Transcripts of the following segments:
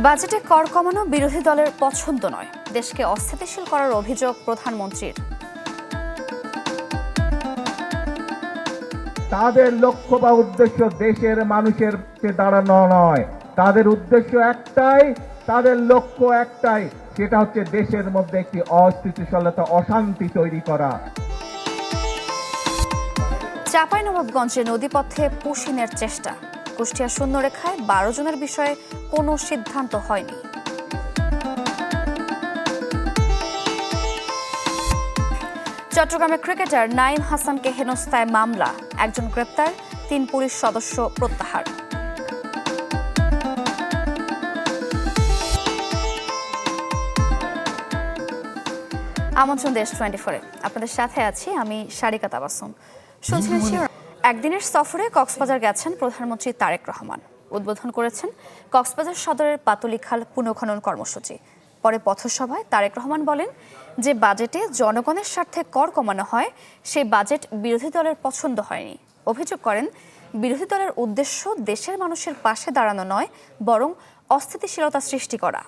বাজেটে কর কমানো বিরোধী দলের পছন্দ নয়, দেশকে অস্থিতিশীল করার অভিযোগ প্রধানমন্ত্রীর। তাদের লক্ষ্য বা উদ্দেশ্য দেশের মানুষের পাশে দাঁড়ানো নয়, তাদের উদ্দেশ্য একটাই, তাদের লক্ষ্য একটাই, সেটা হচ্ছে দেশের মধ্যে একটি অস্থিতিশীলতা, অশান্তি তৈরি করা। চাঁপাইনবাবগঞ্জে নদীপথে পুশিনের চেষ্টা, কুষ্টিয়া শূন্যরেখায় 12 জনের বিষয়ে কোনো সিদ্ধান্ত হয়নি। চট্টগ্রামের ক্রিকেটার নাঈম হাসানকে হেনস্থায় মামলা, একজন গ্রেপ্তার, 3 পুলিশ সদস্য প্রত্যাহার। আমন্ত্রণ দেশ 24-এ, আপনাদের সাথে আছি আমি সারিকা তাবাসসুম। একদিনের সফরে কক্সবাজার গেছেন প্রধানমন্ত্রী তারেক রহমান। উদ্বোধন করেছেন কক্সবাজার সদরের পাতলী খাল পুনঃখনন কর্মসূচি। পরে পথসভায় তারেক রহমান বলেন যে বাজেটে জনগণের স্বার্থে কর কমানো হয়, সেই বাজেট বিরোধী দলের পছন্দ হয়নি। অভিযোগ করেন বিরোধী দলের উদ্দেশ্য দেশের মানুষের পাশে দাঁড়ানো নয়, বরং অস্থিতিশীলতা সৃষ্টি করা।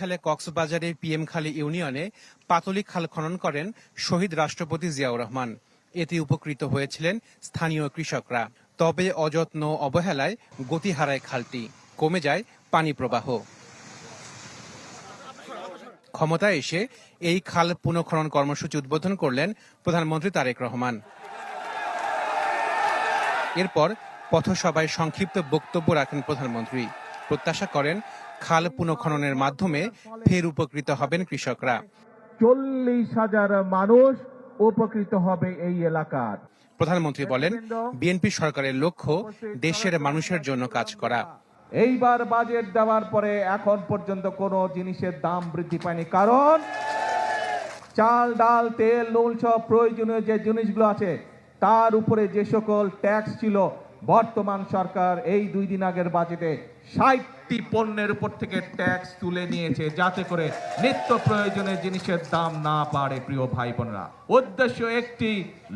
সালে কক্সবাজারে পিএমখালী ইউনিয়নে পাতলী খাল খনন করেন শহীদ রাষ্ট্রপতি জিয়াউর রহমান। এতে উপকৃত হয়েছিলেন স্থানীয় কৃষকরা। তবে অযত্ন অবহেলায় গতি হারায় খালটি, কমে যায় পানি প্রবাহ। ক্ষমতায় এসে এই খাল পুনঃখনন কর্মসূচি উদ্বোধন করলেন প্রধানমন্ত্রী তারেক রহমান। এরপর পথসভায় সংক্ষিপ্ত বক্তব্য রাখেন প্রধানমন্ত্রী। প্রত্যাশা করেন খাল পুনঃখননের মাধ্যমে ফের উপকৃত হবেন কৃষকরা। 40,000 মানুষ উপকৃত হবে এই এলাকার। প্রধানমন্ত্রী বলেন, বিএনপি সরকারের লক্ষ্য দেশের মানুষের জন্য কাজ করা। এইবার বাজেট দেওয়ার পরে এখন পর্যন্ত কোনো জিনিসের দাম বৃদ্ধি পায়নি, কারণ চাল, ডাল, তেল, নুন সব প্রয়োজনীয় যে জিনিসগুলো আছে তার উপরে যে সকল ট্যাক্স ছিল, বর্তমান সরকার এই 2 দিন আগের বাজেটে 60টি পণ্যের উপর থেকে ট্যাক্স তুলে নিয়েছে, যাতে করে নিত্য প্রয়োজনীয় জিনিসের দাম না বাড়ে। প্রিয় ভাই বোনেরা, উদ্দেশ্য একটি,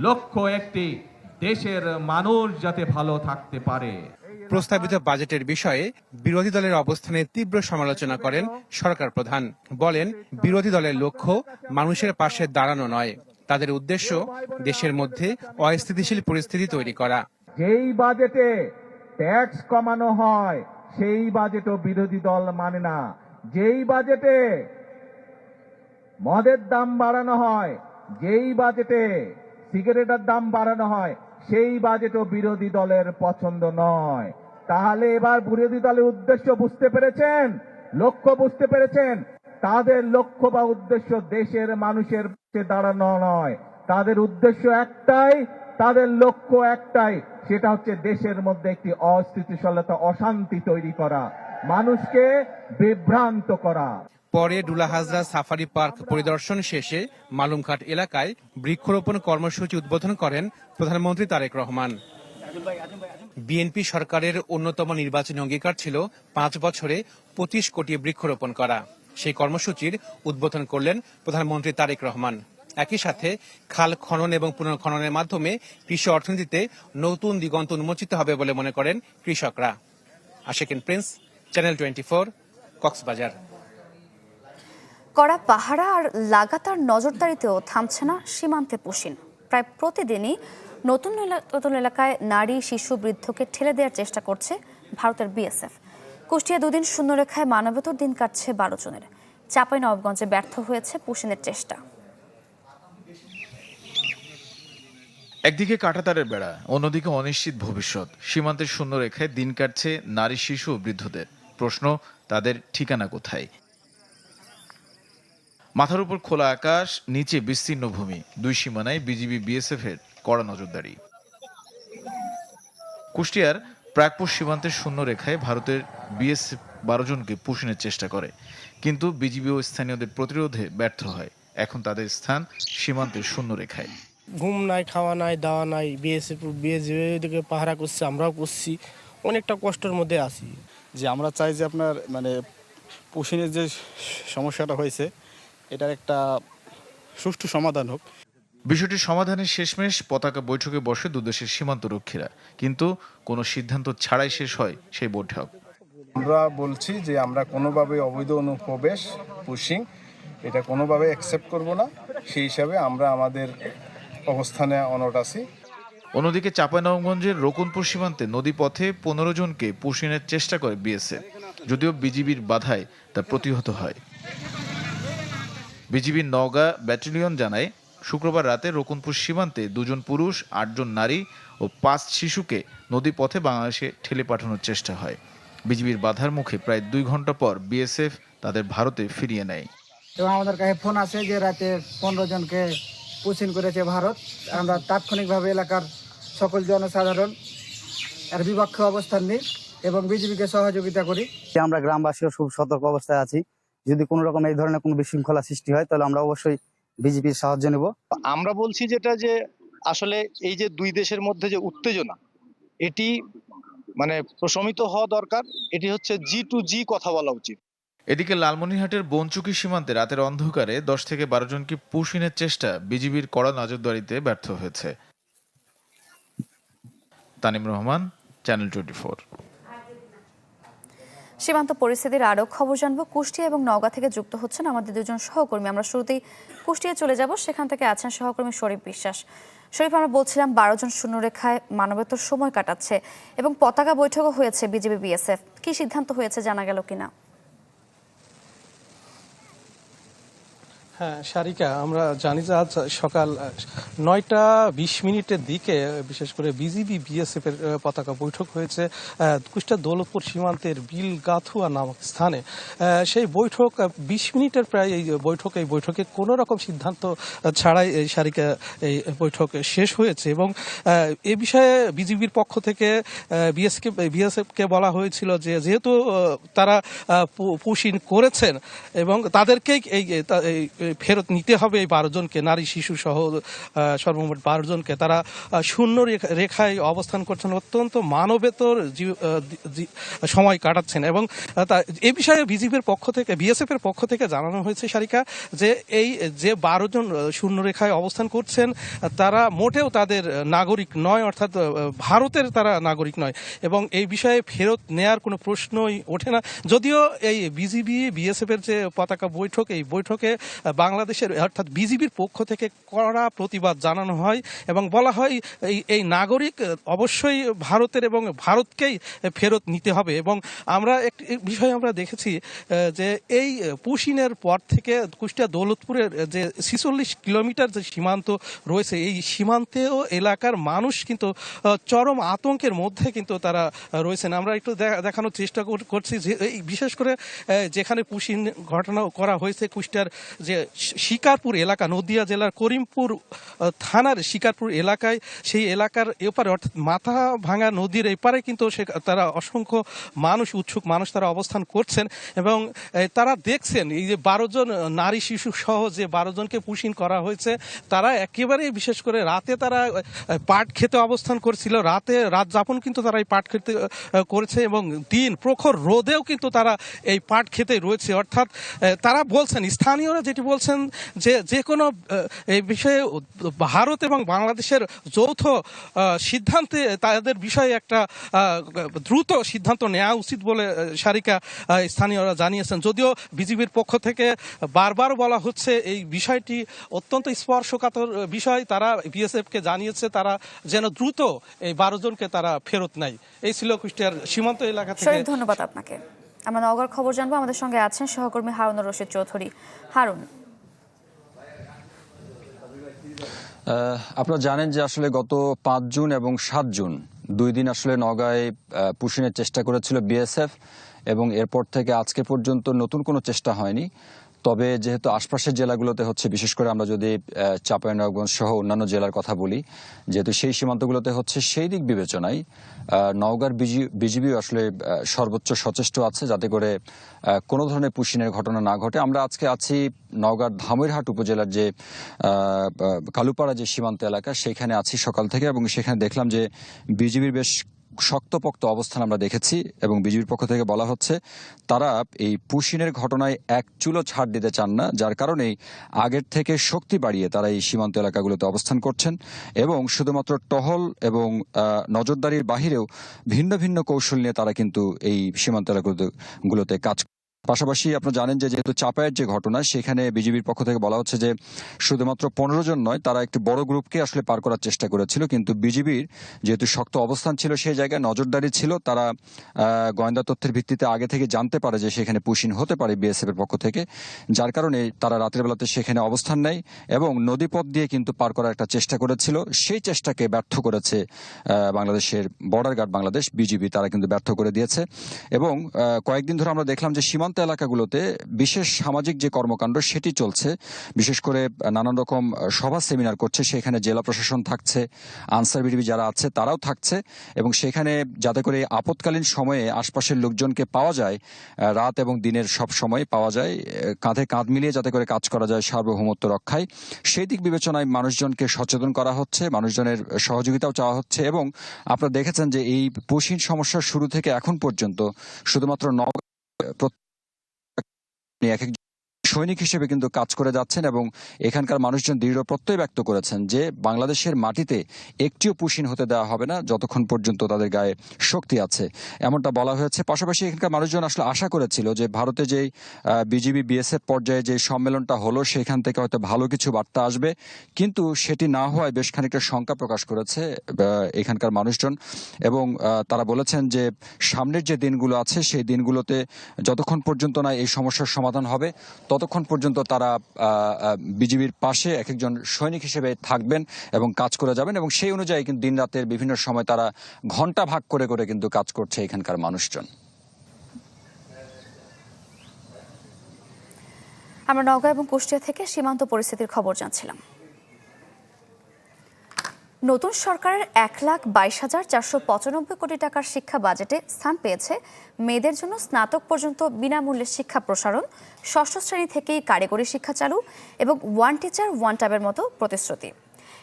লক্ষ্য একটি, দেশের মানুষ যাতে ভালো থাকতে পারে। প্রস্তাবিত বাজেটের বিষয়ে বিরোধী দলের অবস্থানে তীব্র সমালোচনা করেন সরকার প্রধান। বলেন, বিরোধী দলের লক্ষ্য মানুষের পাশে দাঁড়ানো নয়, তাদের উদ্দেশ্য দেশের মধ্যে অস্থিতিশীল পরিস্থিতি তৈরি করা। যেই বাজেটে ট্যাক্স কমানো হয় সেই বাজেটও বিরোধী দল মানে না। যেই বাজেটে মদের দাম বাড়ানো হয়, যেই বাজেটে সিগারেটের দাম বাড়ানো হয়, সেই বাজেটও বিরোধী দলের পছন্দ নয়। তাহলে এবার বিরোধী দলের উদ্দেশ্য বুঝতে পেরেছেন, লক্ষ্য বুঝতে পেরেছেন। তাদের লক্ষ্য বা উদ্দেশ্য দেশের মানুষের পাশে দাঁড়ানো নয়, তাদের উদ্দেশ্য একটাই, তাদের লক্ষ্য একটাই, সেটা হচ্ছে দেশের মধ্যে একটি অস্থিতিশীলতা, অশান্তি তৈরি করা, মানুষকে বিভ্রান্ত করা। পরে ডুলা হাজরা সাফারি পার্ক পরিদর্শন শেষে মালুমঘাট এলাকায় বৃক্ষরোপণ কর্মসূচি উদ্বোধন করেন প্রধানমন্ত্রী তারেক রহমান। বিএনপি সরকারের অন্যতম নির্বাচনী অঙ্গীকার ছিল 5 বছরে 25 কোটি বৃক্ষরোপণ করা। সেই কর্মসূচির উদ্বোধন করলেন প্রধানমন্ত্রী তারেক রহমান। একই সাথে খাল খনন এবং পুনর্খননের মাধ্যমে কৃষি অর্থনীতিতে নতুন দিগন্ত উন্মোচিত হবে বলে মনে করেন কৃষকরা। Ashikin Prince, channel 24, Cox's Bazar. কড়া পাহারা আর লাগাতার নজরদারিতেও থামছে না সীমান্তে পুশিন। প্রায় প্রতিদিনই নতুন এলাকায় নারী, শিশু, বৃদ্ধকে ঠেলে দেওয়ার চেষ্টা করছে ভারতের বিএসএফ। কুষ্টিয়া 2 দিন শূন্যরেখায় মানবেতর দিন কাটছে 12 জনের। চাঁপাইনবাবগঞ্জে ব্যর্থ হয়েছে পুশিনের চেষ্টা। একদিকে কাঁটাতারের বেড়া, অন্যদিকে অনিশ্চিত ভবিষ্যৎ। সীমান্তের শূন্যরেখায় দিন কাটছে নারী, শিশু ও বৃদ্ধদের। প্রশ্ন, তাদের ঠিকানা কোথায়? মাথার উপর খোলা আকাশ, নিচে বিস্তীর্ণ ভূমি, 2 সীমানায় বিজিবি বিএসএফ এর কড়া নজরদারি। কুষ্টিয়ার প্রাকপুর সীমান্তের শূন্যরেখায় ভারতের বিএসএফ 12 জনকে পুশিনের চেষ্টা করে, কিন্তু বিজিবি ও স্থানীয়দের প্রতিরোধে ব্যর্থ হয়। এখন তাদের স্থান সীমান্তের শূন্যরেখায়। ঘুম নাই, খাওয়া নাই, দাওয়া নাই। বিএসএফ পাহারা করছে, আমরাও করছি, অনেকটা কষ্টের মধ্যে আছি। যে আমরা চাই যে আপনার পুশিনের যে সমস্যাটা হয়েছে এটার একটা সুষ্ঠু সমাধান হোক। বিষয়টি সমাধানের শেষমেশ পতাকা বৈঠকে বসে দুদেশের সীমান্তরক্ষীরা, কিন্তু কোনো সিদ্ধান্ত ছাড়াই শেষ হয় সেই বৈঠক। আমরা বলছি যে আমরা কোনোভাবে অবৈধ অনুপ্রবেশ পুশিং এটা কোনোভাবে অ্যাকসেপ্ট করব না, সেই হিসাবে আমরা আমাদের অবস্থানে অনড় আছি। অন্যদিকে চাঁপাইনবাবগঞ্জের রকুনপুর সীমান্তে নদীপথে 15 জনকে পুশিনের চেষ্টা করে বিএসএফ, যদিও বিজিবির বাধায় তা প্রতিহত হয়। বিজিবির নওগাঁ ব্যাটালিয়ন জানায়, শুক্রবার রাতে রকুনপুর সীমান্তে 2 জন পুরুষ, 8 জন নারী ও 5 শিশুকে নদীপথে বাংলাদেশে ঠেলে পাঠানোর চেষ্টা হয়। বিজিবির বাধার মুখে প্রায় 2 ঘন্টা পর বিএসএফ তাদের ভারতে ফিরিয়ে নেয়। এবং আমাদের কাছে ফোন আছে যে রাতে 15 জনকে পুশিন করেছে ভারত। আমরা তাৎক্ষণিকভাবে এলাকার সকল জনসাধারণ এর বিপক্ষে অবস্থান নিই এবং বিজিবিকে সহযোগিতা করি। আমরা গ্রামবাসীও খুব সতর্ক অবস্থায় আছি। যদি কোনো রকম এই ধরনের কোনো বিশৃঙ্খলা সৃষ্টি হয় তাহলে আমরা অবশ্যই বিজেপির সাহায্য নেব। আমরা বলছি যেটা যে আসলে এই যে দুই দেশের মধ্যে যে উত্তেজনা, এটি মানে প্রশমিত হওয়া দরকার। এটি হচ্ছে G2G কথা বলা উচিত। এদিকে লালমনিরহাটের বনচুকি সীমান্তে রাতের অন্ধকারে 10 থেকে 12 জনকে পুশিনের চেষ্টা বিজিবির কড়া নজরদারিতে ব্যর্থ হয়েছে। তানিম রহমান, চ্যানেল 24। সীমান্ত পরিস্থিতির আরও খবর জানবো। কুষ্টিয়া এবং নওগাঁ থেকে যুক্ত হচ্ছেন আমাদের দুজন সহকর্মী। আমরা শুরুতেই কুষ্টিয়া চলে যাব, সেখান থেকে আছেন সহকর্মী শরীফ বিশ্বাস। শরীফ, আমরা বলছিলাম 12 জন শূন্যরেখায় মানবেতর সময় কাটাচ্ছে এবং পতাকা বৈঠকও হয়েছে বিজিবি বিএসএফ। কি সিদ্ধান্ত হয়েছে জানা গেল কিনা? হ্যাঁ সারিকা, আমরা জানি যে আজ সকাল 9:20 দিকে বিশেষ করে বিজিবি বিএসএফ এর পতাকা বৈঠক হয়েছে কুষ্টিয়া দৌলতপুর সীমান্তের বিলগাথুয়া নামক স্থানে। সেই বৈঠক 20 মিনিটের প্রায় এই বৈঠকে কোনো রকম সিদ্ধান্ত ছাড়াই সারিকা এই বৈঠক শেষ হয়েছে এবং এ বিষয়ে বিজিবির পক্ষ থেকে বিএসএফকে বলা হয়েছিল যে যেহেতু তারা পুশিন করেছেন এবং তাদেরকেই এই ফেরত নিতে হবে এই 12 জনকে, নারী শিশু সহ সর্বমোট 12 জনকে। তারা শূন্য রেখায় অবস্থান করছেন, অত্যন্ত মানবেতর সময় কাটাচ্ছেন এবং এ বিষয়ে বিজিবির পক্ষ থেকে বিএসএফ এর পক্ষ থেকে জানানো হয়েছে সারিকা যে এই যে 12 জন শূন্য রেখায় অবস্থান করছেন তারা মোটেও তাদের নাগরিক নয়, অর্থাৎ ভারতের তারা নাগরিক নয় এবং এই বিষয়ে ফেরত নেয়ার কোনো প্রশ্নই ওঠে না। যদিও এই বিজিবি বিএসএফ এর যে পতাকা বৈঠক, এই বৈঠকে বাংলাদেশের অর্থাৎ বিজিবির পক্ষ থেকে কড়া প্রতিবাদ জানানো হয় এবং বলা হয় এই নাগরিক অবশ্যই ভারতের এবং ভারতকেই ফেরত নিতে হবে। এবং আমরা একটি বিষয় আমরা দেখেছি যে এই পুশিনের পর থেকে কুষ্টিয়া দৌলতপুরের যে 46 কিলোমিটার যে সীমান্ত রয়েছে, এই সীমান্তেও এলাকার মানুষ কিন্তু চরম আতঙ্কের মধ্যে কিন্তু তারা রয়েছেন। আমরা একটু দেখানোর চেষ্টা করছি যে এই বিশেষ করে যেখানে পুশিন ঘটনা করা হয়েছে কুষ্টিয়ার যে শিকারপুর এলাকা, নদিয়া জেলার করিমপুর থানার শিকারপুর এলাকায়, সেই এলাকার এপারে অর্থাৎ মাথা ভাঙা নদীর এপারে কিন্তু তারা অসংখ্য মানুষ, উৎসুক মানুষ তারা অবস্থান করছেন এবং তারা দেখছেন এই যে 12 জন নারী শিশু সহ যে 12 জনকে পুশিন করা হয়েছে তারা একেবারে বিশেষ করে রাতে তারা পাট খেতে অবস্থান করছিল, রাত যাপন কিন্তু তারা এই পাট খেতে করেছে এবং দিন প্রখর রোদেও কিন্তু তারা এই পাট খেতে রয়েছে। অর্থাৎ তারা বলছেন, স্থানীয়রা যেটি বলছেন যে কোনো এই বিষয়ে ভারত এবং বাংলাদেশের যৌথ সিদ্ধান্তে তাদের বিষয়ে একটা দ্রুত সিদ্ধান্ত নেওয়া উচিত বলে সারিকা স্থানীয়রা জানিয়েছেন। যদিও বিজিবির পক্ষ থেকে বারবার বলা হচ্ছে এই বিষয়টি অত্যন্ত স্পর্শকাতর বিষয়, তারা বিএসএফকে জানিয়েছে তারা যেন দ্রুত এই 12 জনকে তারা ফেরত নেয়। এই ছিল কুষ্টিয়ার সীমান্ত এলাকা থেকে। ধন্যবাদ আপনাকে। আমরা নওগাঁর খবর জানবো, আমাদের সঙ্গে আছেন সহকর্মী হারুনুর রশিদ চৌধুরী। হারুন, আপনারা জানেন যে আসলে গত 5 জুন এবং 7 জুন 2 দিন আসলে নওগাঁয় পুশিনের চেষ্টা করেছিল বিএসএফ এবং এরপর থেকে আজকে পর্যন্ত নতুন কোনো চেষ্টা হয়নি। তবে যেহেতু আশপাশের জেলাগুলোতে হচ্ছে, বিশেষ করে আমরা যদি চাঁপাইনবাবগঞ্জ সহ অন্যান্য জেলার কথা বলি, যেহেতু সেই সীমান্তগুলোতে হচ্ছে, সেই দিক বিবেচনায় নওগাঁর বিজিবি আসলে সর্বোচ্চ সচেষ্ট আছে যাতে করে কোনো ধরনের পুশিনের ঘটনা না ঘটে। আমরা আজকে আছি নওগাঁর ধামইরহাট উপজেলার যে কালুপাড়া যে সীমান্ত এলাকা, সেখানে আছি সকাল থেকে এবং সেখানে দেখলাম যে বিজিবির বেশ শক্তপোক্ত অবস্থান আমরা দেখেছি এবং বিজিবির পক্ষ থেকে বলা হচ্ছে তারা এই পুশিনের ঘটনায় এক চুলো ছাড় দিতে চান না, যার কারণেই আগের থেকে শক্তি বাড়িয়ে তারা এই সীমান্ত এলাকাগুলোতে অবস্থান করছেন এবং শুধুমাত্র টহল এবং নজরদারির বাহিরেও ভিন্ন ভিন্ন কৌশল নিয়ে তারা কিন্তু এই সীমান্ত এলাকাগুলোতে কাজ। পাশাপাশি আপনারা জানেন যে যেহেতু চাপায়ের যে ঘটনা, সেখানে বিজিবির পক্ষ থেকে বলা হচ্ছে যে শুধুমাত্র 15 জন নয়, তারা একটি বড় গ্রুপকে আসলে পার করার চেষ্টা করেছিল, কিন্তু বিজিবির যেহেতু শক্ত অবস্থান ছিল সেই জায়গায়, নজরদারি ছিল, তারা গোয়েন্দা তথ্যের ভিত্তিতে আগে থেকে জানতে পারে যে সেখানে পুশিন হতে পারে বিএসএফ এর পক্ষ থেকে, যার কারণে তারা রাতের বেলাতে সেখানে অবস্থান নেয় এবং নদীপথ দিয়ে কিন্তু পার করার একটা চেষ্টা করেছিল। সেই চেষ্টাকে ব্যর্থ করেছে বাংলাদেশের বর্ডার গার্ড বাংলাদেশ বিজিবি, তারা কিন্তু ব্যর্থ করে দিয়েছে। এবং কয়েকদিন ধরে আমরা দেখলাম যে সীমান্ত এলাকাগুলোতে বিশেষ সামাজিক যে কর্মকাণ্ড সেটি চলছে, বিশেষ করে নানান রকম সভা সেমিনার করছে, সেখানে জেলা প্রশাসন থাকছে, আনসার বিজিবি যারা আছে তারাও থাকছে এবং সেখানে যাতে করে আপৎকালীন সময়ে আশপাশের লোকজনকে পাওয়া যায়, রাত এবং দিনের সব সময় পাওয়া যায়, কাঁধে কাঁধ মিলিয়ে যাতে করে কাজ করা যায় সার্বভৌমত্ব রক্ষায়, সেই দিক বিবেচনায় মানুষজনকে সচেতন করা হচ্ছে, মানুষজনের সহযোগিতাও চাওয়া হচ্ছে। এবং আপনারা দেখেছেন যে এই পুশিন সমস্যার শুরু থেকে এখন পর্যন্ত শুধুমাত্র এক এক সৈনিক হিসেবে কিন্তু কাজ করে যাচ্ছেন এবং এখানকার মানুষজন দৃঢ় প্রত্যয় ব্যক্ত করেছেন যে বাংলাদেশের মাটিতে একটিও পুশিন হতে দেওয়া হবে না যতক্ষণ পর্যন্ত তাদের গায়ে শক্তি আছে, এমনটা বলা হয়েছে। পাশাপাশি এখানকার মানুষজন আসলে আশা করেছিল যে ভারতে যেই বিজিবি বিএসএফ পর্যায়ে যে সম্মেলনটা হলো সেখান থেকে হয়তো ভালো কিছু বার্তা আসবে, কিন্তু সেটি না হওয়ায় বেশ খানিকটা শঙ্কা প্রকাশ করেছে এখানকার মানুষজন এবং তারা বলেছেন যে সামনের যে দিনগুলো আছে সেই দিনগুলোতে যতক্ষণ পর্যন্ত না এই সমস্যার সমাধান হবে ততক্ষণ পর্যন্ত তারা বিজিবির পাশে এক একজন সৈনিক হিসেবে থাকবেন এবং কাজ করে যাবেন এবং সেই অনুযায়ী কিন্তু দিন রাতের বিভিন্ন সময় তারা ঘন্টা ভাগ করে করে কিন্তু কাজ করছে এখানকার মানুষজন। আমরা নওগাঁ এবং কুষ্টিয়া থেকে সীমান্ত পরিস্থিতির খবর জানছিলাম। নতুন সরকারের 1,22,495 কোটি টাকার শিক্ষা বাজেটে স্থান পেয়েছে মেয়েদের জন্য স্নাতক পর্যন্ত বিনামূল্যে শিক্ষা প্রসারণ, ষষ্ঠ শ্রেণী থেকেই কারিগরি শিক্ষা চালু এবং ওয়ান টিচার ওয়ান ট্যাবের মতো প্রতিশ্রুতি।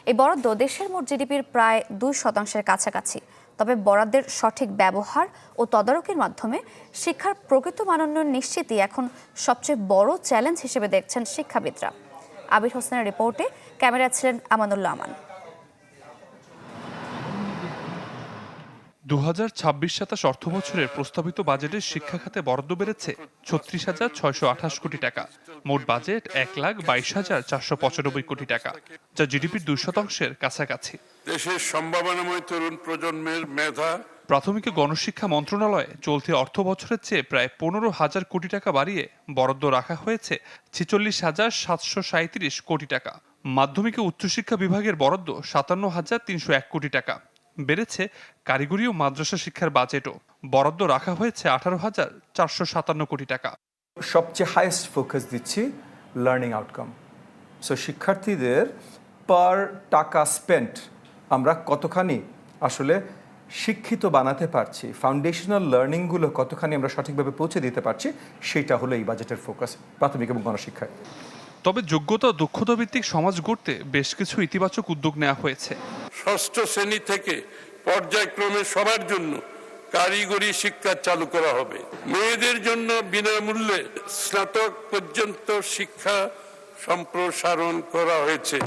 এই বরাদ্দ দেশের মোট জিডিপির প্রায় 2% কাছাকাছি। তবে বরাদ্দের সঠিক ব্যবহার ও তদারকির মাধ্যমে শিক্ষার প্রকৃত মানোন্নয়ন নিশ্চিতই এখন সবচেয়ে বড় চ্যালেঞ্জ হিসেবে দেখছেন শিক্ষাবিদরা। আবির হোসেনের রিপোর্টে ক্যামেরা ছিলেন আমানুল্লাহ আমান। 2026-27 অর্থ বছরের প্রস্তাবিত বাজেটে শিক্ষা খাতে বরাদ্দ বেড়েছে 36,628 কোটি টাকা। মোট বাজেট 1,22,495 কোটি টাকা, যা জিডিপির 2%-এর কাছাকাছি। দেশের সম্ভাবনাময় তরুণ প্রজন্মের মেধা। প্রাথমিক ও গণশিক্ষা মন্ত্রণালয়ে চলতি অর্থ বছরের চেয়ে প্রায় 15,000 কোটি টাকা বাড়িয়ে বরাদ্দ রাখা হয়েছে 46,737 কোটি টাকা। মাধ্যমিক ও উচ্চশিক্ষা বিভাগের বরাদ্দ 57,301 কোটি টাকা। বেড়েছে কারিগরি ও মাদ্রাসা শিক্ষার বাজেটও, বরাদ্দ রাখা হয়েছে 18,457 কোটি টাকা। সবচেয়ে হাইয়েস্ট ফোকাস দিচ্ছি লার্নিং আউটকাম। সো শিক্ষার্থীদের পার টাকা স্পেন্ট আমরা কতখানি আসলে শিক্ষিত বানাতে পারছি, ফাউন্ডেশনাল লার্নিংগুলো কতখানি আমরা সঠিকভাবে পৌঁছে দিতে পারছি, সেটা হলো এই বাজেটের ফোকাস প্রাথমিক এবং গণশিক্ষায়। তবে যোগ্যতা ও দক্ষতা ভিত্তিক সমাজ গড়তে বেশ কিছু ইতিবাচক উদ্যোগ নেওয়া হয়েছে। ষষ্ঠ শ্রেণী থেকে পর্যায়ক্রমে সবার জন্য কারিগরি শিক্ষা চালু করা হবে। মেয়েদের জন্য বিনামূল্যে স্নাতক পর্যন্ত শিক্ষা সম্প্রসারণ করা হয়েছে।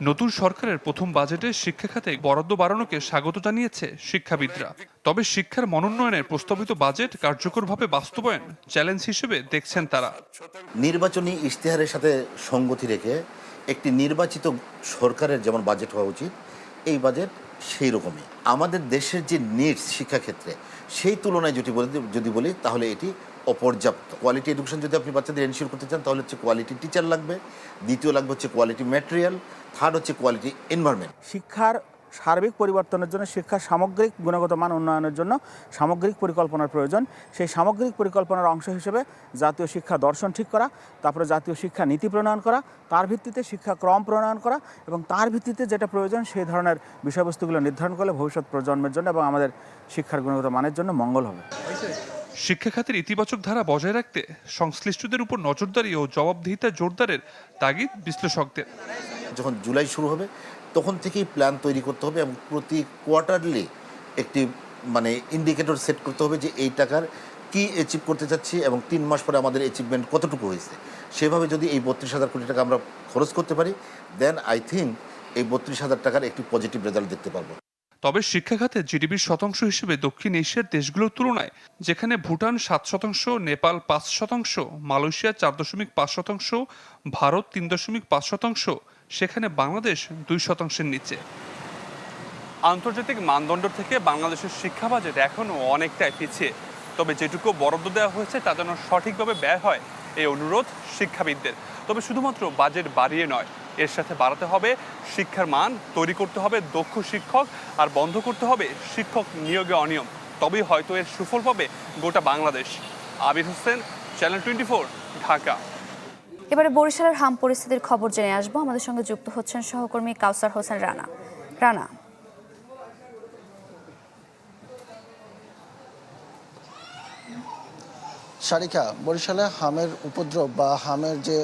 নতুন সরকারের প্রথম বাজেটে শিক্ষা খাতে বরাদ্দ বাড়ানোকে স্বাগত জানিয়েছে শিক্ষাবিদরা। তবে শিক্ষার মনোন্নয়নের প্রস্তাবিত বাজেট কার্যকরভাবে বাস্তবায়ন চ্যালেঞ্জ হিসেবে দেখছেন তারা। নির্বাচনী ইশতেহারের সাথে সঙ্গতি রেখে একটি নির্বাচিত সরকারের যেমন বাজেট হওয়া উচিত, এই বাজেট সেই রকমই। আমাদের দেশের যে নিডস শিক্ষাক্ষেত্রে সেই তুলনায় যদি বলি তাহলে এটি অপর্যাপ্ত। কোয়ালিটি এডুকেশন যদি আপনি বাচ্চাদের এনশিওর করতে চান তাহলে হচ্ছে কোয়ালিটি টিচার লাগবে, দ্বিতীয় লাগবে হচ্ছে কোয়ালিটি ম্যাটেরিয়াল, থার্ড হচ্ছে কোয়ালিটি এনভায়রনমেন্ট। শিক্ষার সার্বিক পরিবর্তনের জন্য, শিক্ষার সামগ্রিক গুণগত মান উন্নয়নের জন্য সামগ্রিক পরিকল্পনার প্রয়োজন। সেই সামগ্রিক পরিকল্পনার অংশ হিসেবে জাতীয় শিক্ষা দর্শন ঠিক করা, তারপরে জাতীয় শিক্ষা নীতি প্রণয়ন করা, তার ভিত্তিতে শিক্ষাক্রম প্রণয়ন করা এবং তার ভিত্তিতে যেটা প্রয়োজন সেই ধরনের বিষয়বস্তুগুলো নির্ধারণ করলে ভবিষ্যৎ প্রজন্মের জন্য এবং আমাদের শিক্ষার গুণগত মানের জন্য মঙ্গল হবে। শিক্ষা খাতের ইতিবাচক ধারা বজায় রাখতে সংশ্লিষ্টদের উপর নজরদারি ও জবাবদিহিতা জোরদারের তাগিদ বিশ্লেষকদের। যখন জুলাই শুরু হবে তখন থেকেই প্ল্যান তৈরি করতে হবে এবং প্রতি কোয়ার্টারলি একটি মানে ইন্ডিকেটর সেট করতে হবে যে এই টাকার কি অ্যাচিভ করতে চাচ্ছি এবং 3 মাস পরে আমাদের অ্যাচিভমেন্ট কতটুকু হয়েছে। সেভাবে যদি এই 32,000 কোটি টাকা আমরা খরচ করতে পারি, দেন আই থিঙ্ক এই 32,000 টাকার একটি পজিটিভ রেজাল্ট দেখতে পারবো। তবে শিক্ষা খাতে জিডিপির শতাংশ হিসেবে দক্ষিণ এশিয়ার দেশগুলোর তুলনায়, যেখানে ভুটান 7%, নেপাল 5%, মালয়েশিয়া 4.5%, ভারত 3.5%, সেখানে বাংলাদেশ 2%-এর নিচে। আন্তর্জাতিক মানদণ্ড থেকে বাংলাদেশের শিক্ষা বাজেট এখনও অনেকটাই পিছিয়ে। তবে যেটুকু বরাদ্দ দেওয়া হয়েছে তা যেন সঠিকভাবে ব্যয় হয়, এই অনুরোধ শিক্ষাবিদদের। তবে শুধুমাত্র বাজেট বাড়িয়ে নয়, এর সাথে বাড়াতে হবে শিক্ষার মান, তৈরি করতে হবে দক্ষ শিক্ষক, আর বন্ধ করতে হবে শিক্ষক নিয়োগে অনিয়ম। তবেই হয়তো এর সুফল পাবে গোটা বাংলাদেশ। আবির হোসেন, চ্যানেল 24, ঢাকা। এবারে বরিশালের হাম পরিস্থিতির খবর জেনে আসবো। আমাদের সঙ্গে যুক্ত হচ্ছেন সহকর্মী কাউসার হোসেন রানা। রানা, সারিকা, বরিশালে হামের উপদ্রব বা হামের যে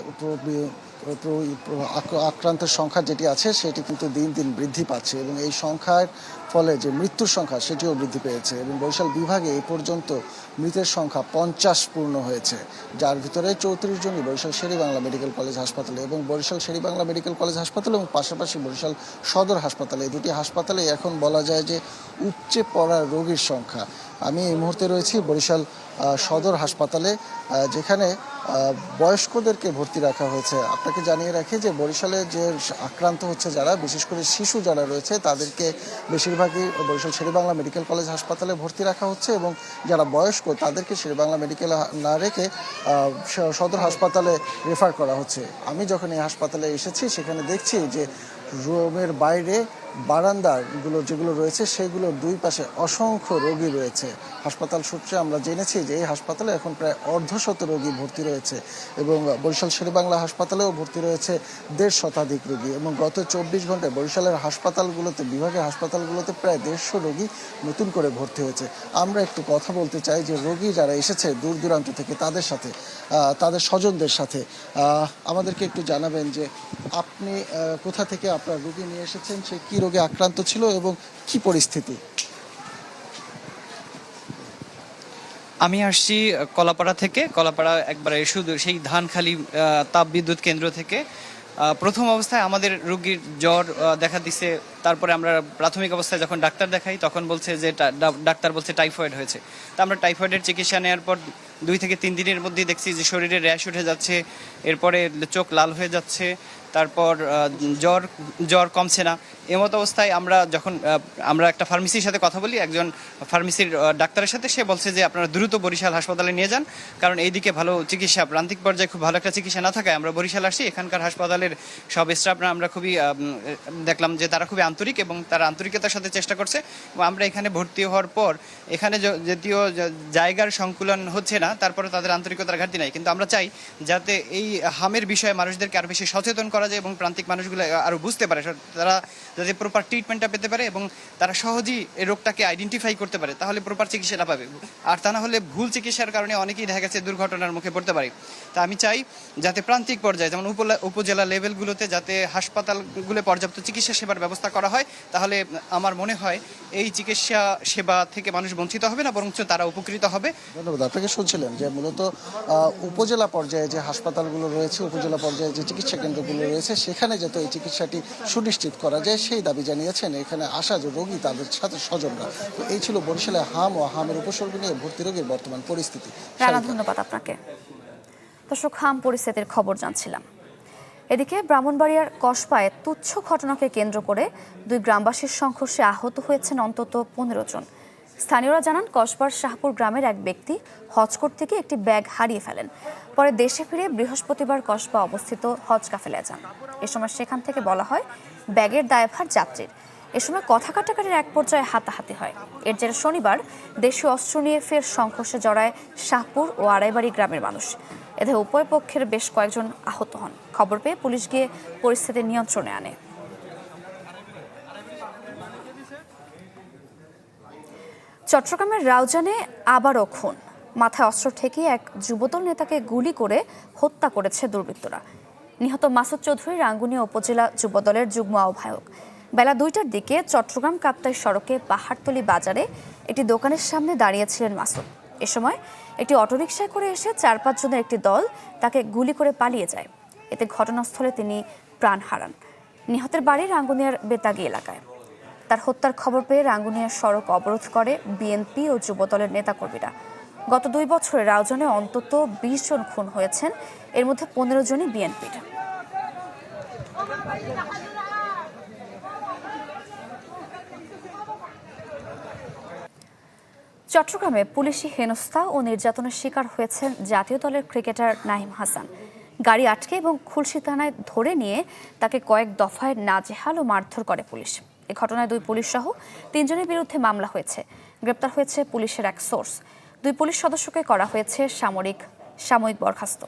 আক্রান্তের সংখ্যা যেটি আছে সেটি কিন্তু দিন দিন বৃদ্ধি পাচ্ছে এবং এই সংখ্যার ফলে যে মৃত্যুর সংখ্যা সেটিও বৃদ্ধি পেয়েছে এবং বরিশাল বিভাগে এই পর্যন্ত মৃতের সংখ্যা 50 পূর্ণ হয়েছে, যার ভিতরে 34 জনই বরিশাল শের-ই-বাংলা মেডিকেল কলেজ হাসপাতালে এবং বরিশাল শের-ই-বাংলা মেডিকেল কলেজ হাসপাতালে এবং পাশাপাশি বরিশাল সদর হাসপাতালে, এই দুটি হাসপাতালে এখন বলা যায় যে উপচে পড়া রোগীর সংখ্যা। আমি এই মুহূর্তে রয়েছি বরিশাল সদর হাসপাতালে, যেখানে বয়স্কদেরকে ভর্তি রাখা হয়েছে। আপনাকে জানিয়ে রাখি যে বরিশালে যে আক্রান্ত হচ্ছে যারা, বিশেষ করে শিশু যারা রয়েছে, তাদেরকে বেশিরভাগই বরিশাল শের-ই-বাংলা মেডিকেল কলেজ হাসপাতালে ভর্তি রাখা হচ্ছে এবং যারা বয়স্ক তাদেরকে শের-ই-বাংলা মেডিকেল না রেখে সদর হাসপাতালে রেফার করা হচ্ছে। আমি যখন এই হাসপাতালে এসেছি সেখানে দেখছি যে রুমের বাইরে বারান্দাগুলো যেগুলো রয়েছে সেগুলোর দুই পাশে অসংখ্য রোগী রয়েছে। হাসপাতাল সূত্রে আমরা জেনেছি যে এই হাসপাতালে এখন প্রায় অর্ধশত রোগী ভর্তি রয়েছে এবং বরিশাল শের-ই-বাংলা হাসপাতালেও ভর্তি রয়েছে 150 শতাধিক রোগী এবং গত 24 ঘন্টায় বরিশালের হাসপাতালগুলোতে, বিভাগের হাসপাতালগুলোতে প্রায় 150 রোগী নতুন করে ভর্তি হয়েছে। আমরা একটু কথা বলতে চাই যে রোগী যারা এসেছে দূর দূরান্ত থেকে, তাদের সাথে, তাদের স্বজনদের সাথে। আমাদেরকে একটু জানাবেন যে আপনি কোথা থেকে আপনার রোগী নিয়ে এসেছেন, সে কি রোগে আক্রান্ত ছিল এবং কি পরিস্থিতি? আমি আসছি কলাপাড়া থেকে, কলাপাড়া একবারে শুধু সেই ধানখালি তাপ বিদ্যুৎ কেন্দ্র থেকে। প্রথম অবস্থায় আমাদের রোগীর জ্বর দেখা দিছে, তারপরে আমরা প্রাথমিক অবস্থায় যখন ডাক্তার দেখাই তখন বলছে যে ডাক্তার বলছে টাইফয়েড হয়েছে। তা আমরা টাইফয়েডের চিকিৎসা নেওয়ার পর 2 থেকে 3 দিনের মধ্যেই দেখছি যে শরীরে র্যাশ উঠে যাচ্ছে, এরপরে চোখ লাল হয়ে যাচ্ছে, তারপর জ্বর কমছে না। এমতো অবস্থায় আমরা একটা ফার্মেসির সাথে কথা বলি, একজন ফার্মেসির ডাক্তারের সাথে। সে বলছে যে আপনারা দ্রুত বরিশাল হাসপাতালে নিয়ে যান, কারণ এইদিকে ভালো চিকিৎসা, প্রান্তিক পর্যায়ে খুব ভালো একটা চিকিৎসা না থাকায় আমরা বরিশাল আসছি। এখানকার হাসপাতালের সব স্টাফরা আমরা খুবই দেখলাম যে তারা খুবই আন্তরিক এবং তারা আন্তরিকতার সাথে চেষ্টা করছে। এবং আমরা এখানে ভর্তি হওয়ার পর এখানে যদিও জায়গার সংকুলন হচ্ছে না, তারপরে তাদের আন্তরিকতার ঘাটতি নাই, কিন্তু আমরা চাই যাতে এই হামের বিষয়ে মানুষদেরকে আরও বেশি সচেতন করা যায় এবং প্রান্তিক মানুষগুলো আরও বুঝতে পারে, তারা যাতে প্রপার ট্রিটমেন্টটা পেতে পারে এবং তারা সহজেই এই রোগটাকে আইডেন্টিফাই করতে পারে, তাহলে প্রপার চিকিৎসাটা পাবে। আর তা না হলে ভুল চিকিৎসার কারণে অনেকেই দেখা গেছে দুর্ঘটনার মুখে পড়তে পারে। তা আমি চাই যাতে প্রান্তিক পর্যায়ে, যেমন উপজেলা লেভেলগুলোতে, যাতে হাসপাতালগুলো পর্যাপ্ত চিকিৎসা সেবার ব্যবস্থা করা হয়, তাহলে আমার মনে হয় এই চিকিৎসা সেবা থেকে মানুষ বঞ্চিত হবে না, বরঞ্চ তারা উপকৃত হবে। ধন্যবাদ। আপনাকে শুনছিলেন যে মূলত উপজেলা পর্যায়ে যে হাসপাতালগুলো রয়েছে, উপজেলা পর্যায়ে যে চিকিৎসা কেন্দ্রগুলো রয়েছে, সেখানে যাতে এই চিকিৎসাটি সুনিশ্চিত করা যায় সেই দাবি জানিয়েছেন এখানে আসা যে রোগী, তাদের সাথে স্বজনরা। তো এই ছিল বরিশালে হাম ও হামের উপসর্গ নিয়ে ভর্তি রোগীর বর্তমান পরিস্থিতি। ধন্যবাদ আপনাকে। দর্শক, হাম পরিস্থিতির খবর জানছিলাম। এদিকে ব্রাহ্মণবাড়িয়ার কসবায় তুচ্ছ ঘটনাকে কেন্দ্র করে 2 গ্রামবাসীর সংঘর্ষে আহত হয়েছেন অন্তত 15 জন। স্থানীয়রা জানান, কসবার শাহপুর গ্রামের এক ব্যক্তি হজ করতে গিয়ে একটি ব্যাগ হারিয়ে ফেলেন। পরে দেশে ফিরে বৃহস্পতিবার কসবা অবস্থিত হজ কাফেলায় যান। এ সময় সেখান থেকে বলা হয় ব্যাগের দায়ভার যাত্রীর। এ সময় কথা কাটাকাটির এক পর্যায়ে হাতাহাতি হয়। এর জেরে শনিবার দেশীয় অস্ত্র নিয়ে ফের সংঘর্ষে জড়ায় শাহপুর ও আড়াইবাড়ি গ্রামের মানুষ। এতে উভয় পক্ষের বেশ কয়েকজন আহত হন। খবর পেয়ে পুলিশ গিয়ে পরিস্থিতি নিয়ন্ত্রণে আনে। চট্টগ্রামের রাউজানে আবারও খুন। মাথায় অস্ত্র ঠেকিয়ে এক যুবদল নেতাকে গুলি করে হত্যা করেছে দুর্বৃত্তরা। নিহত মাসুদ চৌধুরী রাঙ্গুনিয়া উপজেলা যুবদলের যুগ্ম আহ্বায়ক। বেলা 2টার দিকে চট্টগ্রাম কাপ্তাই সড়কে পাহাড়তলী বাজারে একটি দোকানের সামনে দাঁড়িয়েছিলেন মাসুদ। এ সময় একটি অটোরিকশায় করে এসে 4-5 জনের একটি দল তাকে গুলি করে পালিয়ে যায়। এতে ঘটনাস্থলে তিনি প্রাণ হারান। নিহতের বাড়ি রাঙ্গুনিয়ার বেতাগী এলাকায়। তার হত্যার খবর পেয়ে রাঙ্গুনিয়ার সড়ক অবরোধ করে বিএনপি ও যুবদলের নেতাকর্মীরা। গত 2 বছরে রাউজানে অন্তত 20 জন খুন হয়েছেন, এর মধ্যে 15 জনই বিএনপির। চট্টগ্রামে পুলিশি হেনস্থা ও নির্যাতনের শিকার হয়েছেন জাতীয় দলের ক্রিকেটার নাঈম হাসান। গাড়ি আটকে এবং খুলশী থানায় ধরে নিয়ে তাকে কয়েক দফায় নাজেহাল ও মারধর করে পুলিশ। এ ঘটনায় 2 পুলিশ সহ 3 জনের বিরুদ্ধে মামলা হয়েছে। গ্রেপ্তার হয়েছে পুলিশের এক সোর্স। 2 পুলিশ সদস্যকে করা হয়েছে সাময়িক বরখাস্ত।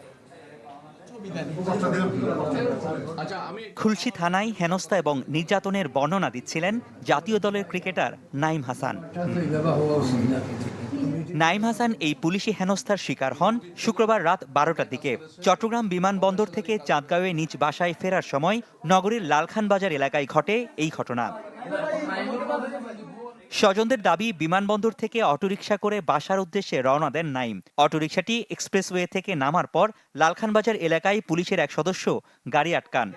খুলশী থানায় হেনস্থা এবং নির্যাতনের বর্ণনা দিচ্ছিলেন জাতীয় দলের ক্রিকেটার নাঈম হাসান। নাঈম হাসান এই পুলিশি হেনস্থার শিকার হন শুক্রবার রাত 12টার দিকে। চট্টগ্রাম বিমানবন্দর থেকে চাঁদগাঁওয়ে নিজ বাসায় ফেরার সময় নগরীর লালখান বাজার এলাকায় ঘটে এই ঘটনা। স্বজনদের দাবি, বিমানবন্দর থেকে অটোরিকশা করে বাসার উদ্দেশ্যে রওনা দেন নাঈম। অটোরিকশাটি এক্সপ্রেসওয়ে থেকে নামার পর লালখানবাজার এলাকায় পুলিশের এক সদস্য গাড়ি আটকান।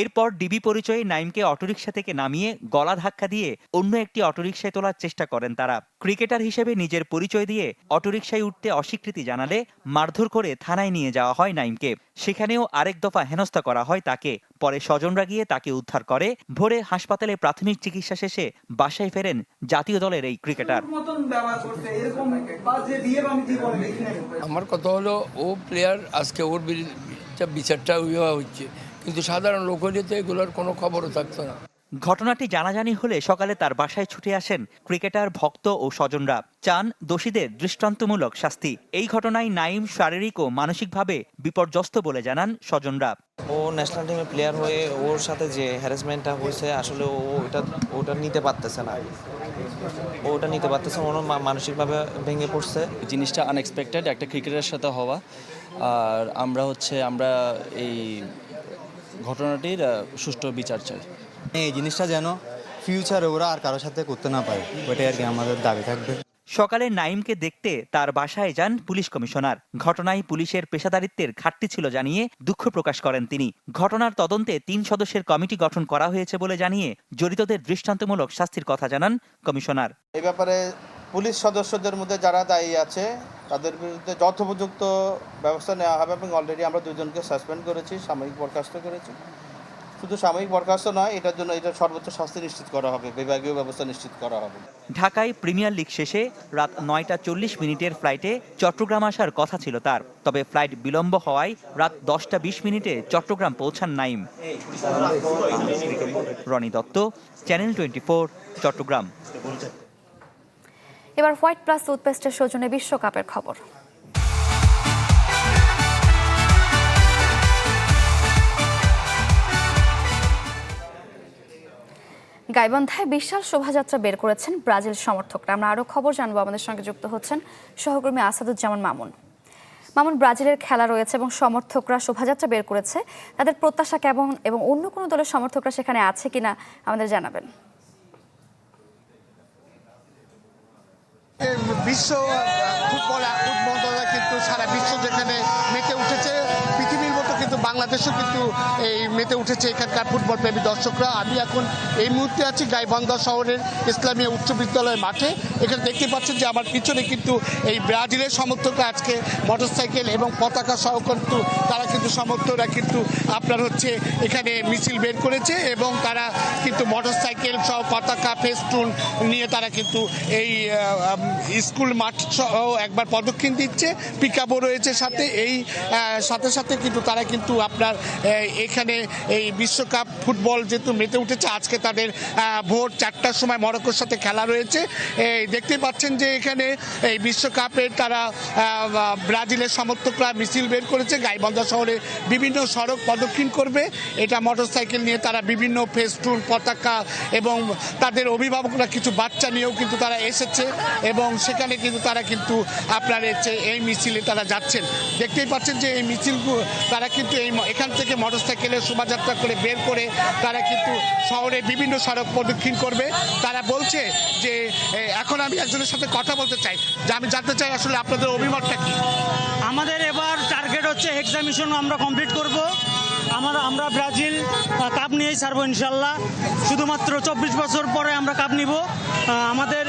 এরপর ডিবি পরিচয়ে নাঈমকে অটোরিকশা থেকে নামিয়ে গলা ধাক্কা দিয়ে অন্য একটি অটোরিকশায় তোলার চেষ্টা করেন তারা। ক্রিকেটার হিসেবে নিজের পরিচয় দিয়ে অটোরিকশায় উঠতে অস্বীকৃতি জানালে মারধর করে থানায় নিয়ে যাওয়া হয় নাঈমকে। সেখানেও আরেক দফা হেনস্থা করা হয় তাকে। পরে স্বজনরা গিয়ে তাকে উদ্ধার করে। ভোরে হাসপাতালে প্রাথমিক চিকিৎসা শেষে বাসায় ফেরেন জাতীয় দলের এই ক্রিকেটার। আমার কথা হলো, ও প্লেয়ার, আজকে ওর বিচারটা হচ্ছে, কিন্তু সাধারণ লোক হলে তো এগুলোর কোনো খবরও থাকতো না। ঘটনাটি জানাজানি হলে সকালে তার বাসায় ছুটে আসেন ক্রিকেটার, ভক্ত ও স্বজনরা। চান দোষীদের দৃষ্টান্তমূলক শাস্তি। এই ঘটনায় নাঈম শারীরিক ও মানসিকভাবে বিপর্যস্ত বলে জানান স্বজনরা। ও ন্যাশনাল টিমের প্লেয়ার হয়ে ওর সাথে যে হ্যারাসমেন্টটা হয়েছে, আসলে ওটা নিতে পারতেছে না। ওটা নিতে পারতেছে, ওর মানসিকভাবে ভেঙে পড়ছে। জিনিসটা আনএক্সপেক্টেড একটা ক্রিকেটারের সাথে হওয়া। আর আমরা এই ঘটনাটির সুষ্ঠু বিচার চাই। এই জিনিসটা যেন ফিউচারে ওরা আর কারোর সাথে করতে না পারে, ওইটাই আর কি আমাদের দাবি থাকবে। সকালে নাঈমকে দেখতে তার বাসায় যান পুলিশ কমিশনার। ঘটনায় পুলিশের পেশাদারিত্বের ঘাটতি ছিল জানিয়ে দুঃখ প্রকাশ করেন তিনি। ঘটনার তদন্তে 3 সদস্যের কমিটি গঠন করা হয়েছে বলে জানিয়ে জড়িতদের দৃষ্টান্তমূলক শাস্তির কথা জানান কমিশনার। এই ব্যাপারে পুলিশ সদস্যদের মধ্যে যারা দায়ী আছে তাদের বিরুদ্ধে যথোপযুক্ত ব্যবস্থা নেওয়া হবে এবং অলরেডি আমরা 2 জনকে সাসপেন্ড করেছি, সাময়িক বরখাস্ত করেছি। শুধু সাময়িক বরখাস্ত নয়, এটার জন্য সর্বোচ্চ শাস্তি নিশ্চিত করা হবে, বিভাগীয় ব্যবস্থা নিশ্চিত করা হবে। ঢাকায় প্রিমিয়ার লিগ শেষে রাত 9:40 ফ্লাইটে চট্টগ্রাম আসার কথা ছিল তার। তবে ফ্লাইট বিলম্ব হওয়ায় রাত 10:20 চট্টগ্রাম পৌঁছান নাঈম। রনি দত্ত, চ্যানেল 24, চট্টগ্রাম। এবার হোয়াইট প্লাস টুথপেস্টের সৌজন্যে বিশ্বকাপের খবর। গাইবান্ধায় বিশাল শোভাযাত্রা বের করেছেন ব্রাজিল সমর্থকরা। আমরা আরও খবর জানবো। আমাদের সঙ্গে যুক্ত হচ্ছেন সহকর্মী আসাদুজ্জামান মামুন। ব্রাজিলের খেলা রয়েছে এবং সমর্থকরা শোভাযাত্রা বের করেছে, তাদের প্রত্যাশা কেমন এবং অন্য কোনো দলের সমর্থকরা সেখানে আছে কিনা আমাদের জানাবেন। বিশ্ব ফুটবল কিন্তু সারা বিশ্ব যেখানে মেতে উঠেছে, পৃথিবীর মতো কিন্তু বাংলাদেশও কিন্তু এই মেতে উঠেছে এখানকার ফুটবল প্রেমী দর্শকরা। আমি এখন এই মুহূর্তে আছি গাইবান্ধা শহরের ইসলামিয়া উচ্চ বিদ্যালয়ের মাঠে। এখানে দেখতে পাচ্ছেন যে আমার পিছনে কিন্তু এই ব্রাজিলের সমর্থকরা আজকে মোটরসাইকেল এবং পতাকা সহ কিন্তু তারা কিন্তু সমর্থকরা কিন্তু আপনার হচ্ছে এখানে মিছিল বের করেছে এবং তারা কিন্তু মোটরসাইকেল সহ পতাকা, ফেস্টুন নিয়ে তারা কিন্তু এই স্কুল মাঠ সহ একবার প্রদক্ষিণ দিচ্ছে। পিকআপও রয়েছে সাথে। এই সাথে সাথে কিন্তু তারা কিন্তু আপনার এখানে এই বিশ্বকাপ ফুটবল যেহেতু মেতে উঠেছে, আজকে তাদের ভোর 4টার সময় মরক্কোর সাথে খেলা রয়েছে। দেখতে পাচ্ছেন যে এখানে এই বিশ্বকাপের তারা ব্রাজিলের সমর্থকরা মিছিল বের করেছে। গাইবান্ধা শহরে বিভিন্ন সড়ক প্রদক্ষিণ করবে। এটা মোটরসাইকেল নিয়ে তারা বিভিন্ন ফেস্টুন, পতাকা এবং তাদের অভিভাবকরা কিছু বাচ্চা নিয়েও কিন্তু তারা এসেছে এবং সেখানে কিন্তু তারা কিন্তু আপনার এই মিছিলে তারা যাচ্ছেন। দেখতেই পাচ্ছেন যে এই মিছিল তারা কিন্তু এখান থেকে মোটরসাইকেলে শোভাযাত্রা করে বের করে তারা কিন্তু শহরে বিভিন্ন সড়ক প্রদক্ষিণ করবে। তারা বলছে যে এখন আমি একজনের সাথে কথা বলতে চাই, যে আমি জানতে চাই আসলে আপনাদের অভিমতটা কি। আমাদের এবার টার্গেট হচ্ছে এক্সামিশন আমরা কমপ্লিট করব। আমরা ব্রাজিল কাপ নিয়েই ছাড়বো ইনশাল্লাহ। শুধুমাত্র 24 বছর পরে আমরা কাপ নিব। আমাদের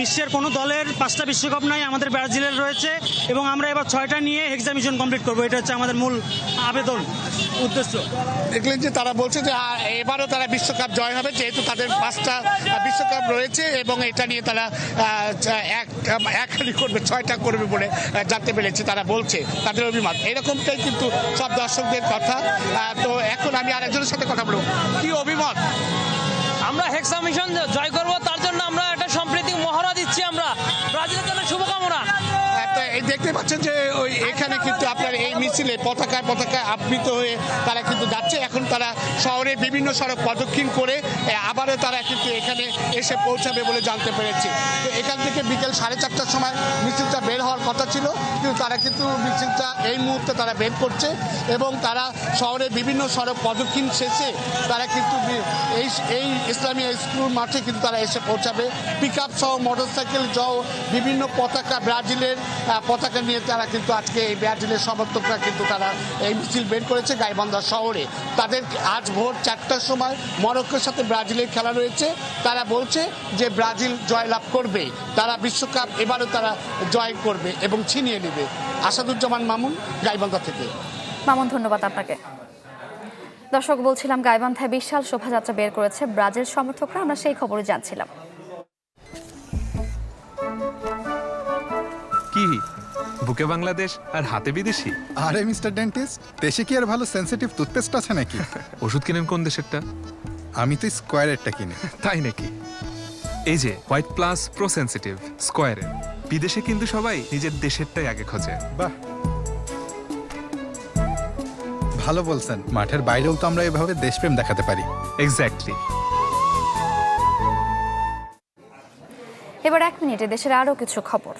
বিশ্বের কোনো দলের 5টা বিশ্বকাপ নাই, আমাদের ব্রাজিলের রয়েছে এবং আমরা এবার 6টা নিয়ে এক্সামিশন কমপ্লিট করব। এটা হচ্ছে আমাদের মূল আবেদন উদ্দেশ্য। দেখলেন যে তারা বলছে যে এবারও তারা বিশ্বকাপ জয় হবে, যেহেতু তাদের 5টা বিশ্বকাপ রয়েছে এবং এটা নিয়ে তারা একখানি করবে, 6টা করবে বলে জানতে পেরেছি। তারা বলছে তাদের অভিমত এরকমটাই কিন্তু সব দর্শকদের কথা। তো এখন আমি আরেকজনের সাথে কথা বলবো, কি অভিমত? আমরা এক্সামিশন জয় করব, তার জন্য আমরা একটা সম্প্রীতি মহড়া দিচ্ছি। আমরা ব্রাজিলের জন্য শুভকামনা। এই দেখতে পাচ্ছেন যে ওই এখানে কিন্তু আপনার এই মিছিলে পতাকায় আবৃত হয়ে তারা কিন্তু যাচ্ছে। এখন তারা শহরে বিভিন্ন সড়ক প্রদক্ষিণ করে আবারও তারা কিন্তু এখানে এসে পৌঁছাবে বলে জানতে পেরেছি। তো এখান থেকে বিকেল 4:30টার সময় মিছিলটা বের হওয়ার কথা ছিল, কিন্তু তারা কিন্তু মিছিলটা এই মুহূর্তে তারা বের করছে এবং তারা শহরের বিভিন্ন সড়ক প্রদক্ষিণ শেষে তারা কিন্তু এই ইসলামী স্কুল মাঠে কিন্তু তারা এসে পৌঁছাবে। পিক আপ সহ মোটরসাইকেল সহ বিভিন্ন পতাকা, ব্রাজিলের পতাকা নিয়ে তারা কিন্তু আজকে এই ব্রাজিলের সমর্থকরা কিন্তু তারা এই মিছিল বের করেছে গাইবান্ধা শহরে। তাদের আজ ভোর 4টার সময় মরক্কোর সাথে ব্রাজিলের খেলা রয়েছে। তারা বলছে যে ব্রাজিল জয়লাভ করবে, তারা বিশ্বকাপ এবারও তারা জয় করবে এবং ছিনিয়ে নেবে। আসাদুজ্জামান মামুন, গাইবান্ধা থেকে। মামুন, ধন্যবাদ আপনাকে। দর্শক, বলছিলাম গাইবান্ধায় বিশাল শোভাযাত্রা বের করেছে ব্রাজিল সমর্থকরা, আমরা সেই খবরে জানছিলাম। কি বুকে বাংলাদেশ আর হাতে বিদেশি? আরে মিস্টার ডেন্টিস্ট, দেশে কি আর ভালো সেনসিটিভ টুথপেস্ট আছে নাকি? ওষুধ কিনেন কোন দেশেরটা? আমি তো স্কয়ারেরটা কিনি। তাই নাকি? এই যে হোয়াইট প্লাস প্রো সেনসিটিভ স্কয়ারের, বিদেশে কিন্তু সবাই নিজের দেশেরটাই আগে খোঁজে। বাহ, ভালো বলছেন। মাঠের বাইরেও তো আমরা এভাবে দেশপ্রেম দেখাতে পারি। এক্স্যাক্টলি। এবার 1 মিনিটে দেশের আরো কিছু খবর।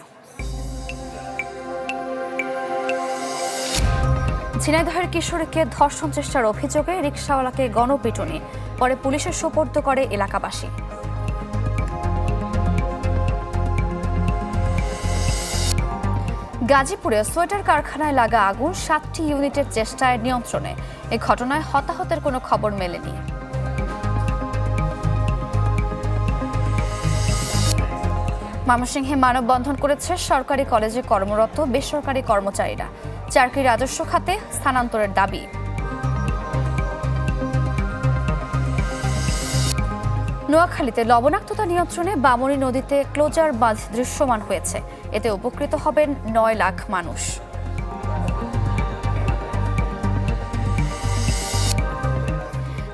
ঝিনাইদহের কিশোরীকে ধর্ষণ চেষ্টার অভিযোগে রিকশাওয়ালাকে গণপিটুনি, পরে পুলিশের সোপর্দ করে এলাকাবাসী। গাজীপুরে সোয়েটার কারখানায় লাগা আগুন 7টি ইউনিটের চেষ্টায় নিয়ন্ত্রণে। এই ঘটনায় হতাহতের কোনো খবর মেলেনি। ময়মনসিংহে মানববন্ধন করেছে সরকারি কলেজে কর্মরত বেসরকারি কর্মচারীরা। চাকরি রাজস্ব খাতে স্থানান্তরের দাবি। নোয়াখালীতে লবণাক্ততা নিয়ন্ত্রণে বামনী নদীতে ক্লোজার বাঁধ দৃশ্যমান হয়েছে। এতে উপকৃত হবেন 9 লাখ মানুষ।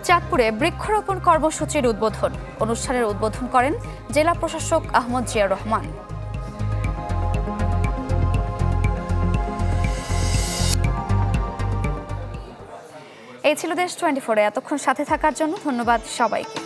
চাঁদপুরে বৃক্ষরোপণ কর্মসূচির উদ্বোধন। অনুষ্ঠানের উদ্বোধন করেন জেলা প্রশাসক আহমদ জিয়া রহমান। এই ছিল দেশ 24। এতক্ষণ সাথে থাকার জন্য ধন্যবাদ সবাইকে।